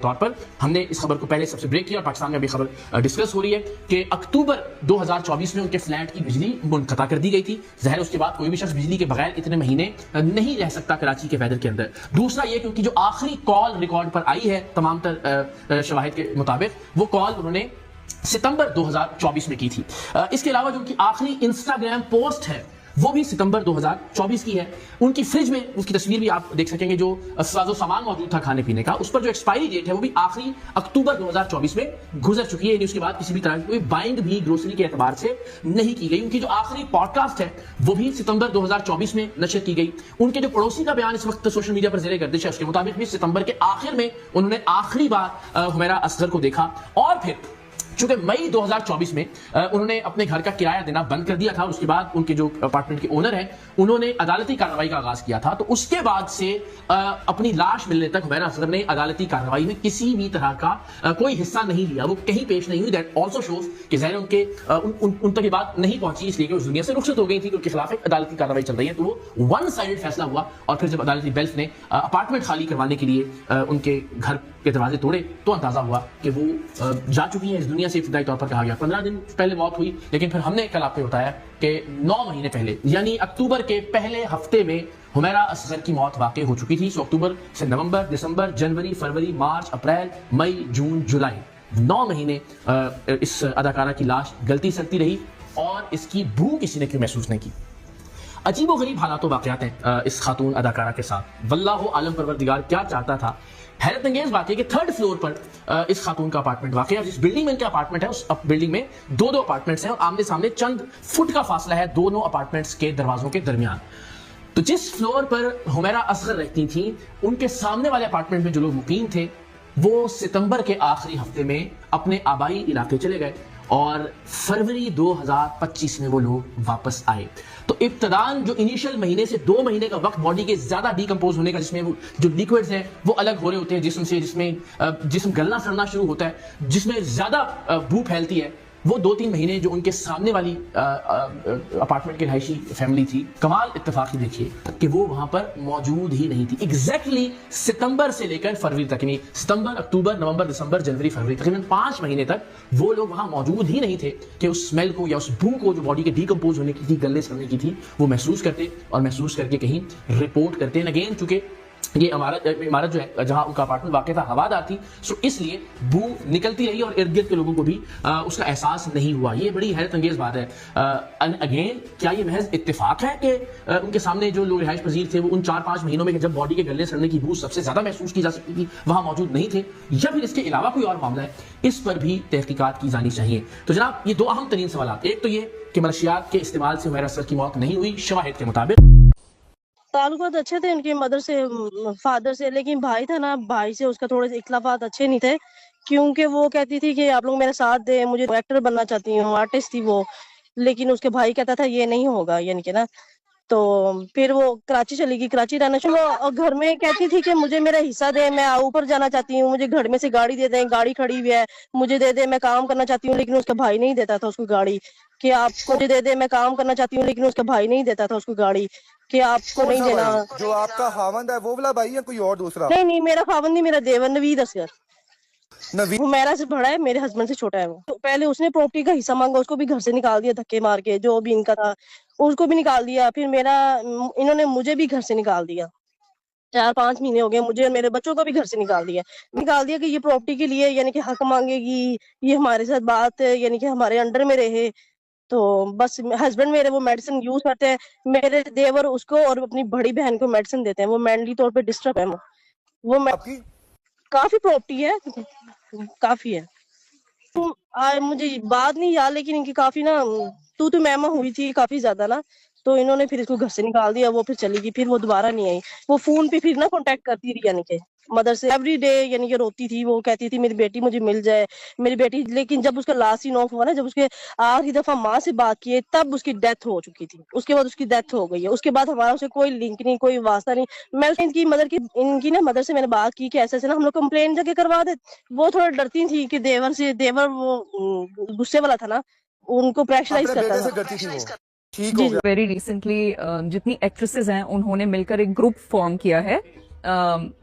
طور پر ہم نے اس خبر کو پہلے سب سے بریک کیا اور پاکستان میں ابھی خبر ڈسکس ہو رہی ہے کہ اکتوبر 2024 میں ان کے فلیٹ کی بجلی منقطع کر دی گئی تھی. ظاہر اس کے بعد کوئی بھی شخص بجلی کے بغیر اتنے مہینے نہیں رہ سکتا کراچی کے ویدر کے اندر. دوسرا یہ کیونکہ جو آخری کال ریکارڈ پر آئی ہے تمام تر شواہد کے مطابق وہ کال انہوں نے ستمبر 2024 میں کی تھی. اس کے علاوہ جو ان کی آخری انسٹاگرام پوسٹ ہے وہ بھی ستمبر 2024 کی ہے. ان کی فریج میں اس کی تصویر بھی آپ دیکھ سکیں گے جو ساز و سامان موجود تھا کھانے پینے کا, اس پر جو ایکسپائری ڈیٹ ہے وہ بھی آخری اکتوبر 2024 میں گزر چکی ہے. یعنی اس کے بعد کسی بھی طرح کی کوئی بائنگ بھی گروسری کے اعتبار سے نہیں کی گئی. ان کی جو آخری پوڈ کاسٹ ہے وہ بھی ستمبر 2024 میں نشر کی گئی. ان کے جو پڑوسی کا بیان اس وقت سوشل میڈیا پر زیر گردش ہے اس کے مطابق بھی ستمبر کے آخر میں انہوں نے آخری بار حمیرہ اصغر کو دیکھا. اور پھر چونکہ مئی 2024 میں انہوں نے اپنے گھر کا کرایہ دینا بند کر دیا تھا, اس کے بعد ان کے جو اپارٹمنٹ کے اونر ہیں انہوں نے عدالتی کارروائی کا آغاز کیا تھا. تو اس کے بعد سے اپنی لاش ملنے تک حمیرہ اصغر نے عدالتی کارروائی میں کسی بھی طرح کا کوئی حصہ نہیں لیا, وہ کہیں پیش نہیں ہوئی. دیٹ آلسو شوز کہ ظاہر ان تک یہ بات نہیں پہنچی اس لیے کہ اس دنیا سے رخصت ہو گئی تھی کہ ان کے خلاف ایک عدالتی کارروائی چل رہی ہے. تو وہ ون سائیڈ فیصلہ ہوا اور پھر جب عدالتی بیلف نے اپارٹمنٹ خالی کروانے کے لیے ان کے گھر کے دروازے توڑے تو اندازہ ہوا کہ وہ جا چکی ہیں اس دنیا سے. ابتدائی طور پر کہا گیا 15 دن پہلے موت ہوئی, لیکن پھر ہم نے کل آپ کو بتایا کہ 9 مہینے پہلے یعنی اکتوبر کے پہلے ہفتے میں حمیرہ اصغر کی موت واقع ہو چکی تھی. سو اکتوبر سے نومبر, دسمبر, جنوری, فروری, مارچ, اپریل, مئی, جون, جولائی 9 مہینے اس اداکارہ کی لاش گلتی سلتی رہی اور اس کی بو کسی نے کیوں محسوس نہیں کی. عجیب و غریب حالات و واقعات ہیں اس خاتون اداکارہ کے ساتھ. واللہ عالم پروردگار کیا چاہتا تھا. حیرت انگیز بات ہے کہ 3rd فلور پر اس خاتون کا اپارٹمنٹ واقع ہے. جس بلڈنگ میں ان کا اپارٹمنٹ ہے اس بلڈنگ میں دو اپارٹمنٹس ہیں اور آمنے سامنے چند فٹ کا فاصلہ ہے دونوں اپارٹمنٹس کے دروازوں کے درمیان. تو جس فلور پر حمیرہ اصغر رہتی تھیں ان کے سامنے والے اپارٹمنٹ میں جو لوگ مقیم تھے وہ ستمبر کے آخری ہفتے میں اپنے آبائی علاقے چلے گئے اور فروری 2025 میں وہ لوگ واپس آئے. تو ابتدان جو انیشل مہینے سے 2 مہینے کا وقت باڈی کے زیادہ ڈیکمپوز ہونے کا, جس میں وہ جو لیکوڈز ہیں وہ الگ ہو رہے ہوتے ہیں جسم سے, جس میں جسم گلنا سڑنا شروع ہوتا ہے, جس میں زیادہ بو پھیلتی ہے, وہ 2-3 مہینے جو ان کے سامنے والی اپارٹمنٹ کی رہائشی فیملی تھی, کمال اتفاقی دیکھیے کہ وہ وہاں پر موجود ہی نہیں تھی. ایگزیکٹلی ستمبر سے لے کر فروری تک, یعنی ستمبر, اکتوبر, نومبر, دسمبر, جنوری, فروری, تقریباً 5 مہینے تک وہ لوگ وہاں موجود ہی نہیں تھے کہ اس اسمیل کو یا اس بو کو جو باڈی کے ڈیکمپوز ہونے کی تھی, گلنے سڑنے کی تھی, وہ محسوس کرتے اور محسوس کر کے کہیں رپورٹ کرتے. اگین چونکہ یہ عمارت جو ہے جہاں ان کا اپارٹمنٹ واقع تھا ہوادار تھی, سو اس لیے بو نکلتی رہی اور ارد گرد کے لوگوں کو بھی اس کا احساس نہیں ہوا. یہ بڑی حیرت انگیز بات ہے. اگین کیا یہ محض اتفاق ہے کہ ان کے سامنے جو لوگ رہائش پذیر تھے وہ ان 4-5 مہینوں میں جب باڈی کے گلنے سڑنے کی بو سب سے زیادہ محسوس کی جا سکتی تھی وہاں موجود نہیں تھے, یا پھر اس کے علاوہ کوئی اور معاملہ ہے؟ اس پر بھی تحقیقات کی جانی چاہیے. تو جناب یہ 2 اہم ترین سوالات, ایک تو یہ کہ منشیات کے استعمال سے حمیرہ اصغر کی موت نہیں ہوئی شواہد کے مطابق. تعلقات اچھے تھے ان کے مدر سے, فادر سے, لیکن بھائی تھا نا, بھائی سے اس کا تھوڑے سے اختلافات اچھے نہیں تھے کیونکہ وہ کہتی تھی کہ آپ لوگ میرا ساتھ دیں, مجھے ایکٹر بننا چاہتی ہوں, آرٹسٹ تھی وہ, لیکن اس کے بھائی کہتا تھا یہ نہیں ہوگا, یعنی کہ نا. تو پھر وہ کراچی چلی گئی, کراچی رہنا شروع, اور گھر میں کہتی تھی کہ مجھے میرا حصہ دے, میں اوپر جانا چاہتی ہوں, مجھے گھر میں سے گاڑی دے دیں, گاڑی کھڑی ہوئی ہے مجھے دے دے, میں کام کرنا چاہتی ہوں. لیکن اس کا بھائی نہیں دیتا تھا اس کو گاڑی کہ آپ کو دے دے, میں کام کرنا چاہتی ہوں. لیکن اس کا بھائی نہیں دیتا تھا اس کو گاڑی کہ آپ کو نہیں دینا. جو آپ کا خاوند ہے وہ والا بھائی ہے کوئی اور دوسرا؟ نہیں, میرا خاوند نہیں, میرا دیور نوید اصغر. حمیرہ سے بڑا ہے, میرے ہسبینڈ سے چھوٹا ہے. وہ پہلے اس نے پراپرٹی کا حصہ مانگا, اس کو بھی گھر سے نکال دیا دھکے مار کے, جو بھی ان کا تھا اس کو بھی نکال دیا. پھر انہوں نے مجھے بھی گھر سے نکال دیا. 4-5 مہینے ہو گئے, مجھے اور میرے بچوں کو بھی گھر سے نکال دیا کہ یہ پراپرٹی کے لیے یعنی کہ حق مانگے گی, یہ ہمارے ساتھ بات یعنی کہ ہمارے انڈر میں رہے. تو بس ہسبینڈ میرے وہ میڈیسن یوز کرتے ہیں, میرے دیور اس کو اور اپنی بڑی بہن کو میڈیسن دیتے ہیں. وہ مینٹلی طور پہ ڈسٹرب ہے. وہ کافی پراپرٹی ہے, کافی ہے. مجھے بات نہیں یاد, لیکن ان کی کافی نا تو میما ہوئی تھی کافی زیادہ نا, تو انہوں نے پھر اس کو گھر سے نکال دیا. وہ پھر چلی گئی, پھر وہ دوبارہ نہیں آئی. وہ فون پہ پھر نا کانٹیکٹ کرتی رہی, یعنی کہ مدر سے ایوری ڈے, یعنی کہ روتی تھی. وہ کہتی تھی میری بیٹی مجھے مل جائے, میری بیٹی. لیکن جب اس کا لاسٹ سین آف ہوا نا, جب اس کے آخری دفعہ ماں سے بات کیے, تب اس کی ڈیتھ ہو چکی تھی. اس کے بعد اس کی ڈیتھ ہو گئی ہے. اس کے بعد ہمارا اسے کوئی لنک نہیں, کوئی واسطہ نہیں. میں ان کی نا مدر سے میں نے بات کی کہ ایسے نا ہم لوگ کمپلین جا کے کروا دے. وہ تھوڑا ڈرتی تھی کہ دیور وہ غصے والا تھا نا, ان کو پریشرائز کرتا تھا. ویری ریسنٹلی جتنی ایکٹریسز ہیں انہوں نے مل کر ایک گروپ فارم کیا ہے.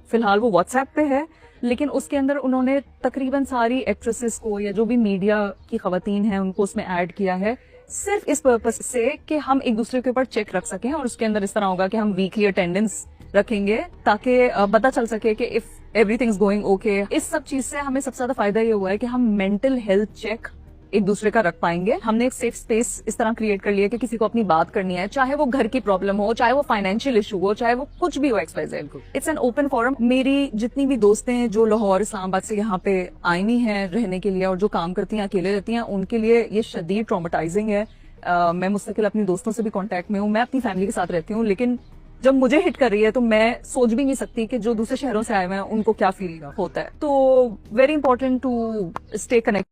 فی الحال وہ واٹس ایپ پہ ہے, لیکن اس کے اندر انہوں نے تقریباً ساری ایکٹریسز کو یا جو بھی میڈیا کی خواتین ہیں ان کو اس میں ایڈ کیا ہے صرف اس پرپس سے کہ ہم ایک دوسرے کے اوپر چیک رکھ سکیں, اور اس کے اندر اس طرح ہوگا کہ ہم ویکلی اٹینڈنس رکھیں گے تاکہ پتہ چل سکے کہ if everything is going okay. اس سب چیز سے ہمیں سب سے زیادہ فائدہ یہ ہوا ہے کہ ہم مینٹل ہیلتھ چیک ایک دوسرے کا رکھ پائیں گے. ہم نے ایک سیف اسپیس اس طرح کریٹ کر لیا کہ کسی کو اپنی بات کرنی ہے, چاہے وہ گھر کی پرابلم ہو, چاہے وہ فائنینشیل ایشو ہو, چاہے وہ کچھ بھی ہو, X Y Z. It's an open forum. میری جتنی بھی دوستیں ہیں جو لاہور اسلام آباد سے یہاں پہ آئی ہوئی ہیں رہنے کے لیے اور جو کام کرتی ہیں اکیلے رہتی ہیں, ان کے لیے یہ شدید ٹرامیٹائزنگ ہے. میں مستقل اپنی دوستوں سے بھی کانٹیکٹ میں ہوں, میں اپنی فیملی کے ساتھ رہتی ہوں, لیکن جب مجھے ہٹ کر رہی ہے تو میں سوچ بھی نہیں سکتی کہ جو دوسرے شہروں سے آئے ہوئے ہیں ان کو کیا فیل ہوتا ہے. تو very important to stay connect.